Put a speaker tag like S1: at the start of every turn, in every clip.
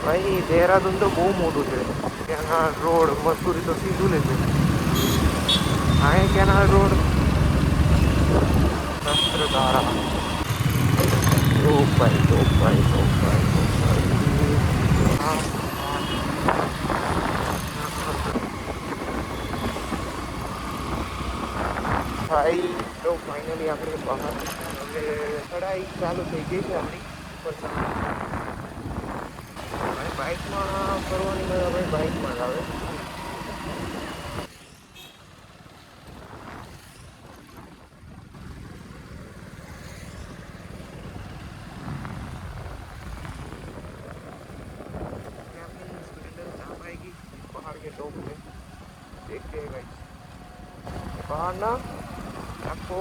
S1: ભાઈ દેહરાદૂન તો બહુ મોટું છે. ત્યાંના રોડ મસૂરી તો સીધું લે છે. અહીં કેનાલ રોડ શસ્ત્રધારા. ઓ ભાઈ ઓ ભાઈ ઓ ભાઈ ઓ ભાઈ. ભાઈ તો ફાઇનલી આપણે બહાર ચડાઈ ચાલુ થઈ ગઈ છે આપણી ઉપર. બાઇકમાં ફરવાની મજા ભાઈ બાઇકમાં જ આવે. पहाड़ के टॉप पे देखते हैं गाइस. पहाड़ ना आपको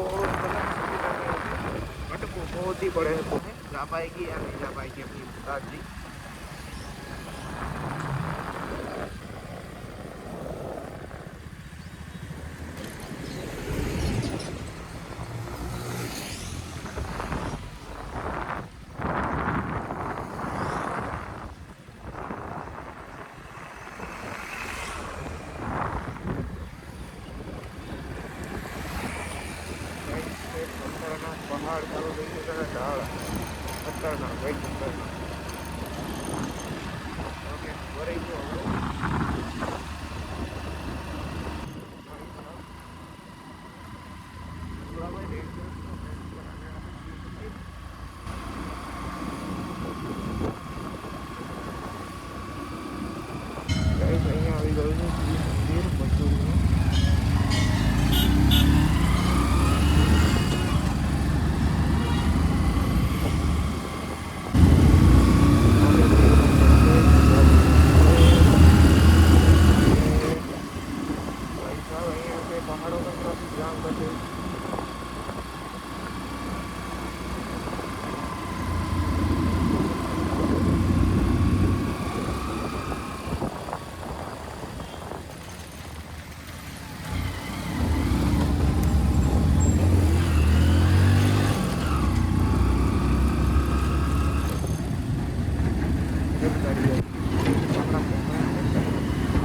S1: बट बहुत ही बड़े हैं. जा पाएगी या नहीं जा पाएगी अपनी दादी. पहाड़ चालू થઈ ગયું છે. ઢાળ ખતરનાક ભાઈ ખતરનાક. ઓકે વરાઈ ગયો હવે. અહીંયા આવી ગયું છે મંદિર મસૂરીનું.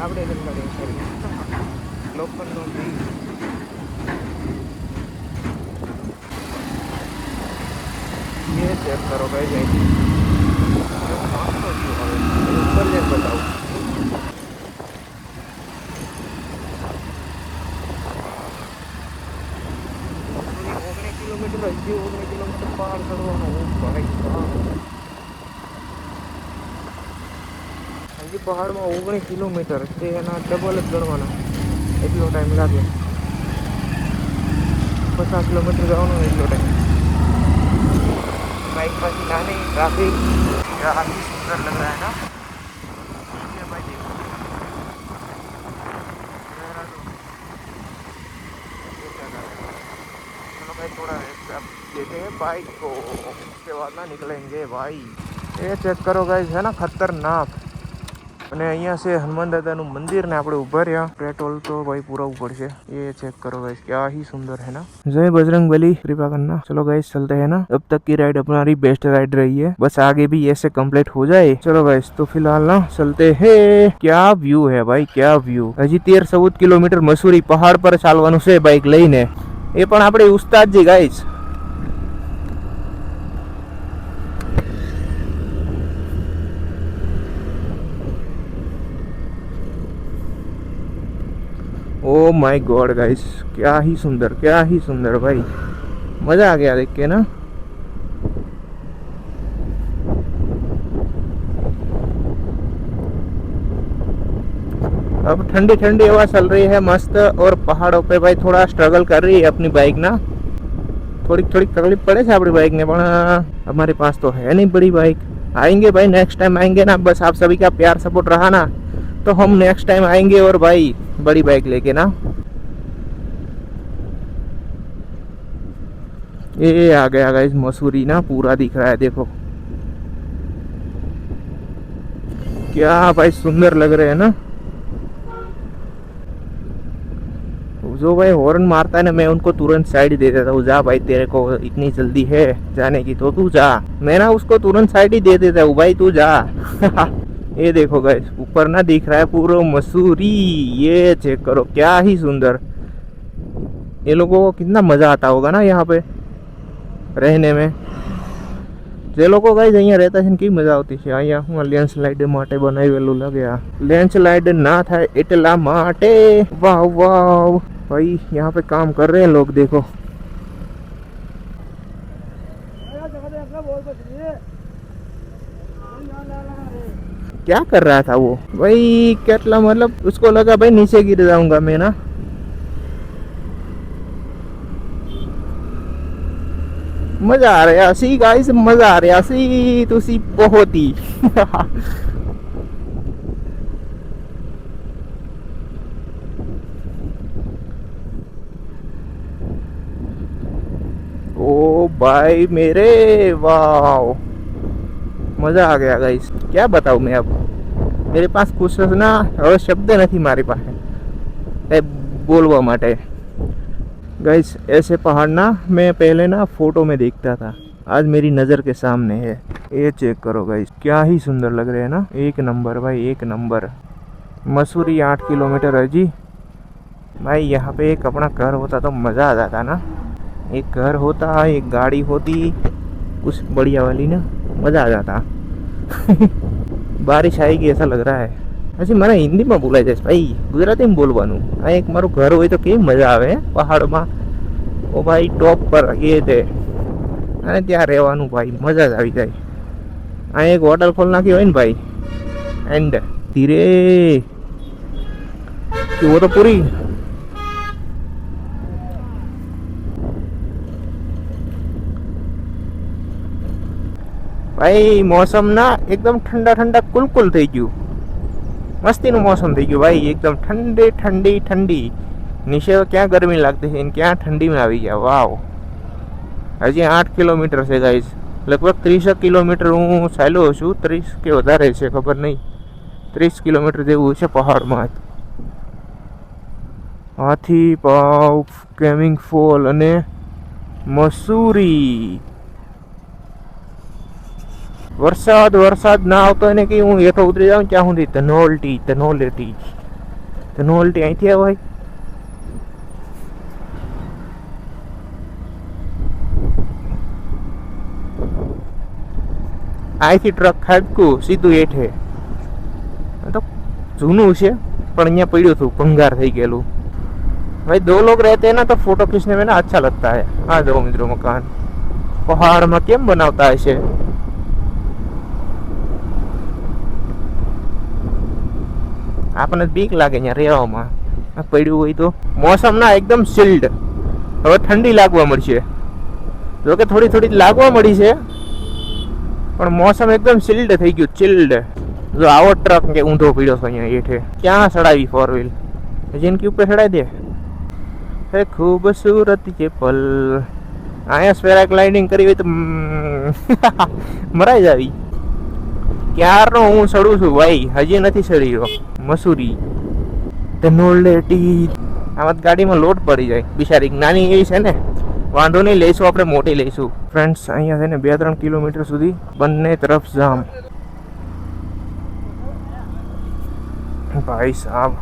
S1: આપણે જનગાડી કરી લોખંડનો બ્રિજ. ये चेक करो भाई जाएगी ऊपर जैसे बताओ. किलोमीटर 19 किलोमीटर पार करवाना हो भाई साहब. હજી પહાડમાં 19 કિલોમીટર તે એના ડબલ જ ગણવાના. એટલો ટાઈમ લાગે. 50 કિલોમીટર જવાનો એટલો ટાઈમ. बाइक पर चलाने ट्रैफिक काफी सुंदर लग रहा है ना. ये भाई देखो चलो भाई थोड़ा देते हैं बाइक को. उसके बाद ना निकलेंगे भाई. ये चेक करो गाइस है ना खतरनाक. અને અહીંયા છે હનુમાન દાદાનું મંदिर ને આપણે ऊपर રહ્યા. पेट्रोल तो भाई पूरा ऊपर से. ये चेक करो गाइस क्या ही सुंदर है ना. जय बजरंग बली कृपा करना. चलो गाइस चलते हैं ना. अब तक की राइड हमारी बेस्ट राइड रही है. बस आगे भी ऐसे कंप्लीट हो जाए. चलो गाइस तो फिलहाल ना चलते हैं. क्या व्यू है भाई क्या व्यू. હજી 13-14 કિલોમીટર મસૂરી પહાડ પર ચાલવાનું છે બાઇક લઈને. એ પણ આપણે ઉસ્તાદજી guys. Oh my God guys क्या ही सुंदर भाई. मजा आ गया देख के ना. अब ठंडी ठंडी हवा चल रही है मस्त. और पहाड़ों पे भाई थोड़ा स्ट्रगल कर रही है अपनी बाइक ना. थोड़ी तकलीफ पड़े अपनी बाइक ने पण हमारे पास तो है नहीं बड़ी बाइक. आएंगे भाई नेक्स्ट टाइम आएंगे ना. बस आप सभी का प्यार सपोर्ट रहा ना तो हम नेक्स्ट टाइम आएंगे और भाई बड़ी बाइक लेके ना. ये आ गया गाइस मसूरी ना. पूरा दिख रहा है देखो. क्या भाई सुंदर लग रहे हैं ना. जो भाई हॉर्न मारता है ना मैं उनको तुरंत साइड दे देता हूँ. जा भाई तेरे को इतनी जल्दी है जाने की तो तू जा. मैं ना उसको तुरंत साइड ही दे देता हूँ भाई तू जा. ये देखो गाइस, ऊपर ना दिख रहा है पूरा मसूरी। ये चेक करो, क्या ही सुंदर। ये लोगों को कितना मजा आता होगा ना यहाँ पे रहने में। જે લોકો ગાઈસ અહીંયા રહેતા છે ને કેવી મજા આવતી છે। અહીંયા હું લેન્ડસ્લાઇડ માટે બનાવેલું લાગે। આ લેન્ડસ્लाइड ना થાય એટલા માટે। वाह वाह भाई, यहाँ पे काम कर रहे हैं लोग, देखो। क्या कर रहा था वो भाई? કેટલા मतलब उसको लगा भाई नीचे गिर जाऊंगा मैं ना। मजा आ रहा सी गाइस, मजा आ रहा सी तुसी बहुत ही। ओ भाई मेरे, वाह मजा आ गया गाइस। क्या बताऊं मैं अब, मेरे पास कुछ ना હવે શબ્દ નથી મારી પાસે એ બોલવા માટે। गाइस ऐसे पहाड़ ना मैं पहले ना फोटो में देखता था, आज मेरी नज़र के सामने है। ये चेक करो गाइस, क्या ही सुंदर लग रहे हैं ना। एक नंबर भाई, एक नंबर। मसूरी 8 किलोमीटर है जी भाई। यहाँ पे एक अपना घर होता तो मज़ा आ जाता ना। एक घर होता, एक गाड़ी होती उस बढ़िया वाली ना, मज़ा आ जाता। बारिश आएगी ऐसा लग रहा है। हજી મને હિન્દીમાં બોલાઈ જાય ભાઈ, ગુજરાતીમાં બોલવાનું। આ એક મારું ઘર હોય તો કેવી મજા આવે પહાડમાં। ઓ ભાઈ ટોપ પર એ તે અને ત્યાં રહેવાનું ભાઈ, મજા જ આવી જાય। આ એક હોટલ ખોલ નાખી હોય ને ભાઈ, એન્ડ ધીરે कि वो तो पूरी भाई मौसम ना एकदम ठंडा ठंडा कुलकुल થઈ ગયું। મસ્તીનું મોસમ થઈ ગયું ભાઈ, એકદમ ઠંડી ઠંડી ઠંડી। નીચે ક્યાં ગરમી લાગતી છે, ક્યાં ઠંડીમાં આવી ગયા। વાવ, હજી 8 કિલોમીટર છે ગાઈસ। લગભગ 30 કિલોમીટર હું ચાલ્યો છું, 30 કે વધારે છે ખબર નહીં। 30 કિલોમીટર જેવું છે પહાડમાં। હાથી પાવ, કેમિંગ ફોલ અને મસૂરી। વરસાદ વરસાદ ના આવતો એને કે હું હેઠો ઉતરી જાઉં ત્યાં સુધી ધનોલ્ટી ધનોલ્ટી ધનોલ્ટી અહીંથી આવે ભાઈ। અહીંથી ટ્રક ખાડકું સીધું હેઠે। તો જૂનું છે પણ અહીંયા પડ્યું હતું, ભંગાર થઈ ગયેલું भाई। 2 लोग रहते हैं ना तो फोटो खींचने में ना अच्छा लगता है। आ जाओ मित्रों, मकान पहाड़ में केम बनावता है से। आपने बीक लागे ત્યાં રહેવામાં, પડ્યું હોય તો। મોસમ ના એકદમ ચિલ્ડ, હવે ઠંડી લાગવા મળશે। જો કે થોડી થોડી લાગવા મળી છે પણ મોસમ એકદમ ચિલ્ડ થઈ ગયું, ચિલ્ડ। જો આવો ટ્રક કે ઊંધો પડ્યો છે અહીંયા હેઠે, ક્યાં ચડાવી 4 વ્હીલ? जिनके ऊपर चढ़ा दे है खूबसूरत ये पल। आया पैराग्लाइडिंग करी हुई तो मराई जावी। क्यारनो हूँ चढ़ू छू भाई, हजी नहीं चढ़ी रहो। मसूरी धनोल्टी आ गाड़ी में लोड पड़ी जाए बिचारी नानी एवी छे ने, वांधो नहीं लईशुं आपणे मोटी लईशुं। फ्रेंड्स अहींया थईने 2-3 किलोमीटर सुधी बंने तरफ जाम। भाई साहब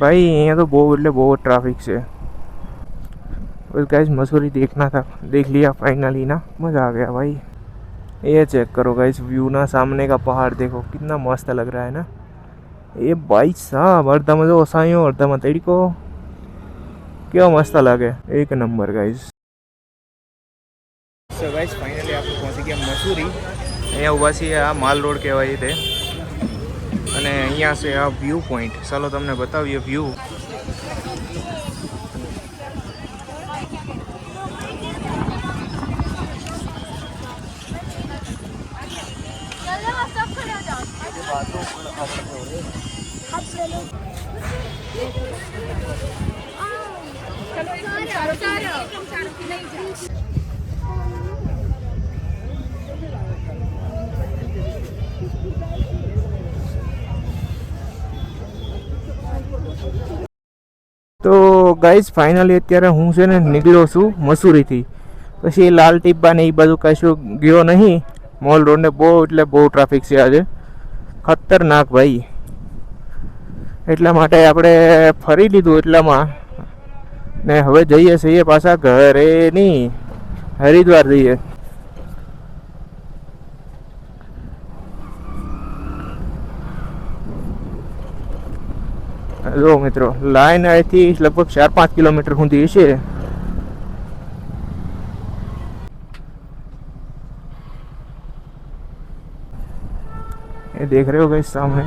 S1: भाई यहाँ तो बहुत એટલે बहुत ट्रैफिक से। बस गाइस मसूरी देखना था, देख लिया फाइनली ना, मज़ा आ गया भाई। ये चेक करो गाइस, व्यू ना सामने का पहाड़ देखो कितना मस्त लग रहा है ना। ये भाई साहब अर्धा में जो ओसायो अर्धा में तड़को, क्या मस्त लगे, एक number guys. So guys finally आप पहुंच गया मसूरी। અહીંયા ઊભા છીએ, આ માલ રોડ કહેવાય તે, અને અહીંયા છે આ વ્યૂ પોઈન્ટ। ચાલો તમને બતાવીએ વ્યૂ। તો ગાઈઝ ફાઇનલી અત્યારે હું છે ને નીકળ્યો છું મસૂરીથી. પછી લાલ ટીબ્બા ને એ બાજુ કશું ગયો નહીં. મોલ રોડને બહુ એટલે બહુ ટ્રાફિક છે આજે, ખતરનાક ભાઈ. એટલા માટે આપણે ફરી લીધું એટલામાં ને હવે જઈએ છીએ પાછા ઘરે નહીં, હરિદ્વાર જઈએ. જો મિત્રો લાઈન અહીંથી લગભગ 4-5 કિલોમીટર સુધી છે. ये देख रहे हो गाइस सामने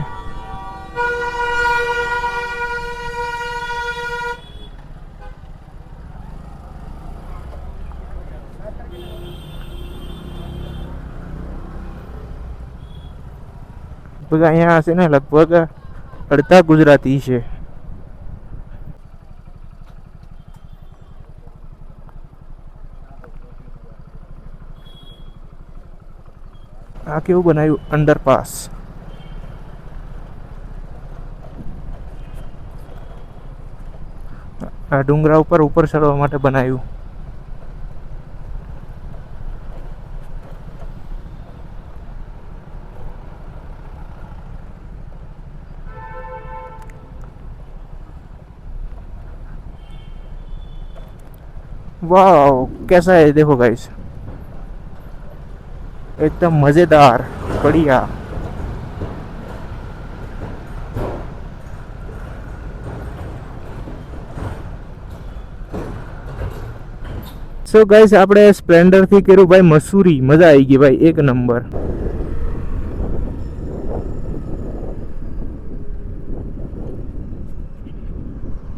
S1: અહીંયા છે ને લગભગ અડધા ગુજરાતી છે. આ કેવું બનાવ્યું અંડરપાસ. આ ડુંગરા ઉપર ચડવા માટે બનાવ્યું. वाह कैसा है देखो गाइस, एकदम मजेदार बढ़िया. સો ગાઈસ આપણે સ્પ્લેન્ડર થી કર્યું ભાઈ મસૂરી, મજા આવી ગઈ ભાઈ, એક નંબર.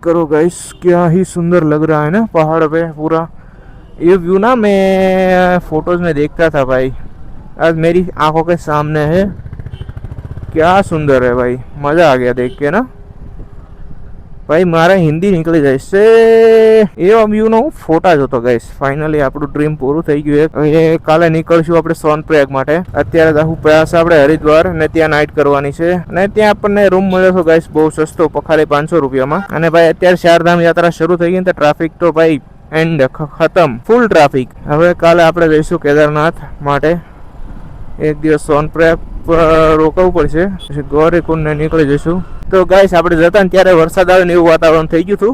S1: करो गाइस क्या ही सुंदर लग रहा है ना पहाड़ पे पूरा. ये व्यू ना मैं फोटोज में देखता था भाई, आज मेरी आंखों के सामने है. क्या सुंदर है भाई, मज़ा आ गया देख के ना भाई. मारा हिंदी નીકળી જાય છે એવો વ્યૂ નો ફોટા જોતો ગાઈસ. ફાઇનલી આપણું ડ્રીમ પૂરું થઈ ગયું છે. હવે કાલે નીકળશું આપણે સોનપ્રયાગ માટે. અત્યારે તો પ્રયાસ આપણે હરિદ્વાર ને ત્યાં નાઇટ કરવાની છે. અને ત્યાં આપણને રૂમ મળ્યો છે ગાઈસ બહુ સસ્તો, પખારે 500 રૂપિયામાં. અને ભાઈ અત્યારે ચારધામ યાત્રા શરૂ થઈ ગઈ તો ટ્રાફિક તો ભાઈ એન્ડ ખતમ, ફૂલ ટ્રાફિક. હવે કાલે આપણે જઈશું કેદારનાથ માટે. એક દિવસ સોનપ્રયાગ રોકાવું પડશે, પછી ગૌરીકુંડને નીકળી જઈશું. તો ગાઈસ આપણે જતા ને ત્યારે વરસાદ આવે ને એવું વાતાવરણ થઈ ગયું હતું,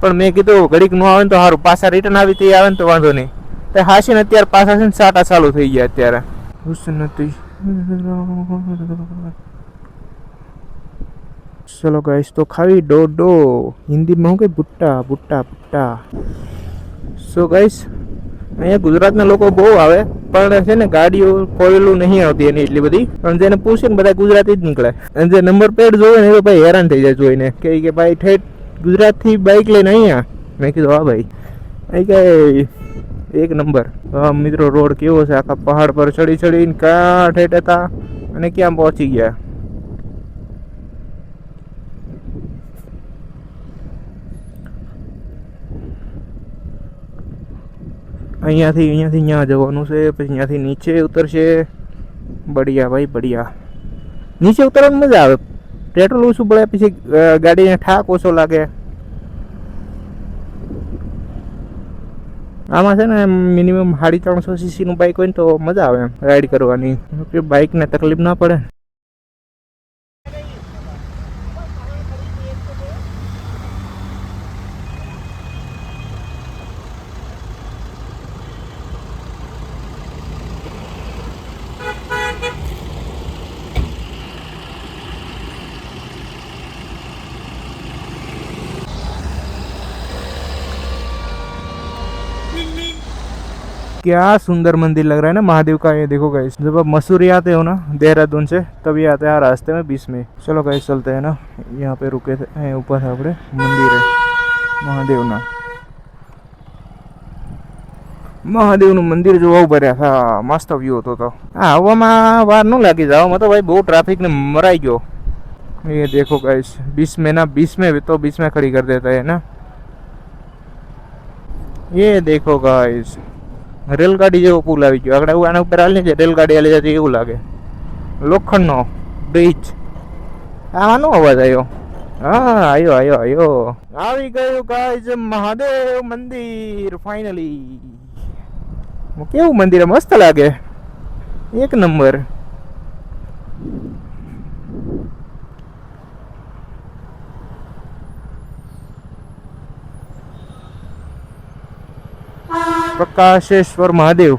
S1: પણ મેં કીધું ઘડીક ન આવે ને તો સારું, પાછા રિટર્ન આવી તે આવે ને તો વાંધો નહીં. તો હાસી ને અત્યારે પાછા છે ને સાટા ચાલુ થઈ ગયા અત્યારે. ચલો ગાઈસ તો ખાવી ડોડો, હિન્દીમાં હું કે ભુટ્ટા ભુટ્ટા ભુટ્ટા. સો ગાઈસ અહીંયા ગુજરાતના લોકો બહુ આવે, પણ છે ને ગાડીઓ ફોરેલું નહીં આવતી એની એટલી બધી. પણ જેને પૂછે ને બધા ગુજરાતી જ નીકળે. અને જે નંબર પ્લેટ જોવે ને એ ભાઈ હેરાન થઈ જાય જોઈને, કે ભાઈ ઠેઠ ગુજરાતથી બાઇક લઈને અહીંયા. મેં કીધું હા ભાઈ, અહીં કે એક નંબર. હા મિત્રો રોડ કેવો છે, આખા પહાડ પર ચડી ચડીને ક્યાં ઠેઠ હતા અને ક્યાં પહોંચી ગયા. અહીંયાથી અહીંયા જવાનું છે, પછી અહીંયાથી નીચે ઉતરશે. બઢિયા ભાઈ બઢિયા. નીચે ઉતરવાની મજા આવે, પેટ્રોલ ઓછું પડે, પછી ગાડીને ઠાક ઓછો લાગે. આમાં છે ને મિનિમમ 350 સીસીનું બાઇક હોય ને તો મજા આવે એમ રાઈડ કરવાની, બાઇકને તકલીફ ના પડે. क्या सुंदर मंदिर लग रहा है ना महादेव का. ये देखो गाइस, जब आप मसूरी आते हो ना देहरादून से, तभी आते हैं रास्ते में बीच में. चलो गाइस चलते हैं ना, यहाँ पे रुके थे, ऊपर है अपने मंदिर है महादेव ना. મહાદેવનું મંદિર જોવા ઉભા રહ્યા હતા, મસ્ત વ્યૂ હતો. તો હા હવામાં વાર ન લાગી જવામાં, તો ભાઈ બહુ ટ્રાફિક ને મરાઈ ગયો. ये देखो गाइस, बीच में ना, बीच में तो बीच में खड़ी कर देता है ना. ये देखो गाइस રેલગાડી જેવો પુલ આવી ગયો. આગળ આના ઉપર હાલ છે રેલગાડી હાલી જતી એવું લાગે. લોખંડનો બ્રિજ. આમાં નો અવાજ આવ્યો. હા આયો આવી ગયું ગાઈઝ મહાદેવ મંદિર ફાઇનલી. કેવું મંદિર મસ્ત લાગે, એક નંબર. પ્રકાશેશ્વર મહાદેવ.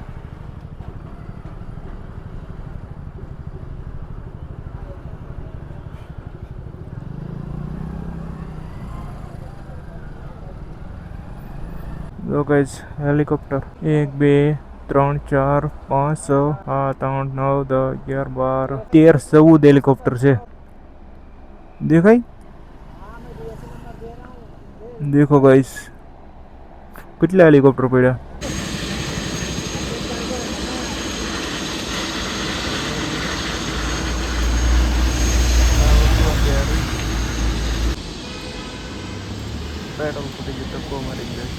S1: જો ગાઈઝ હેલિકોપ્ટર 1 2 3 4 5 6 7 8 9 10 11 12 13 14 હેલિકોપ્ટર છે. દેખાય? દેખો ગાઈઝ કેટલા હેલિકોપ્ટર પડ્યા. પેટ્રોલ ફૂટી ગયું, ટક્કો મારી જાય.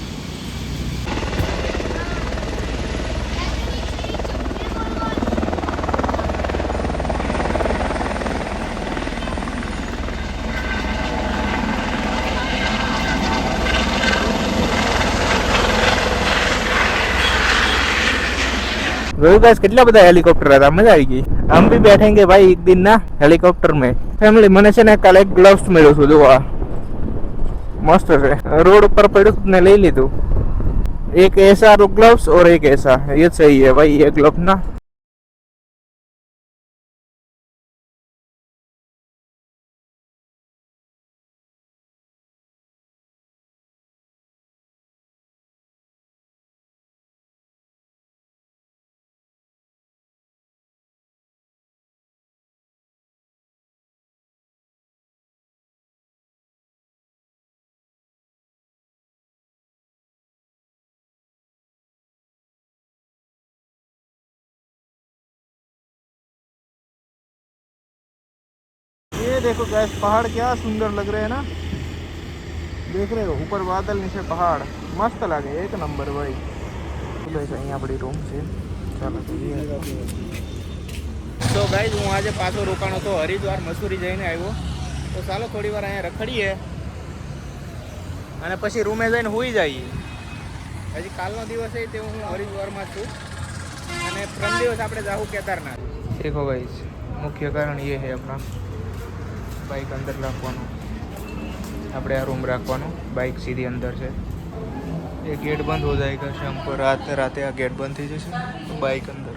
S1: गाइस કેટલા બધા હેલિકોપ્ટર હતા, મજા આવી ગઈ. हम भी बैठेंगे भाई एक दिन ना हेलीकॉप्टर में फैमिली. મને છે ને કાલે ગ્લવ્સ મળ્યો છું, જોવા मस्त है. रोड पर पड़े ने ले ली तू. एक ऐसा ग्लव्स और एक ऐसा, ये सही है भाई ये ग्लव्स ना. ये देखो गैस पहाड़ क्या सुंदर लग रहे हैं ना, देख रहे हो ऊपर बादल नीचे पहाड़, मस्त लगे एक नंबर भाई. तो गाइस અહીંયા આપણી રૂમ છે, ચાલો તો ગાઈઝ હું આજે પાછો રોકાણો તો હરિદ્વાર મસૂરી જઈને આવ્યો, તો ચાલો થોડી વાર અહીંયા રખડીએ અને પછી રૂમે જઈને સૂઈ જઈએ. હજી કાલનો દિવસ છે તે હું હરિદ્વારમાં છું અને પ્રથમ દિવસ આપણે જાવું કેદારનાથ. देखो गाइस मुख्य कारण ये है अपना बाइक अंदर रखवानो, આપણે આ રૂમ રાખવાનો, બાઇક સીધી અંદર છે. ये गेट बंद हो जाएगा शाम को, रात आ गेट बंद થઈ જશે તો બાઇક અંદર.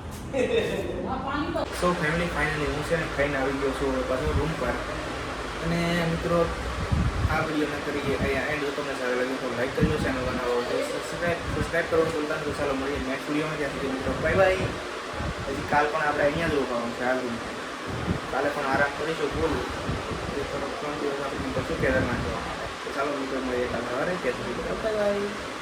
S1: સો ફેમિલી ફાઇનલી હું છે ને ખાઈને આવી ગયો છું પાછો રૂમ પર. અને મિત્રો આ વિડીયોને કરીએ અહીંયા એન્ડ. જો તમને સારું લાગ્યું તો લાઈક કરજો, ચેનલ બનાવો તો સબસ્ક્રાઈબ કરવાનું ભૂલતા નહીં. તો ચાલો મળીએ નેક્સ્ટ વિડીયોમાં. ત્યાં સુધી મિત્રો બાય બાય. હજી કાલ પણ આપણે અહીંયા જ રોકાવાનું છે આ રૂમ. કાલે પણ આરામ કરીશું બોલું એ તરફ 3 દિવસ આપણે કશું કેદારનાથ જવાનું. તો ચાલો મિત્રો મળીએ કાલે સવારે. ત્યાં સુધી બાય બાય.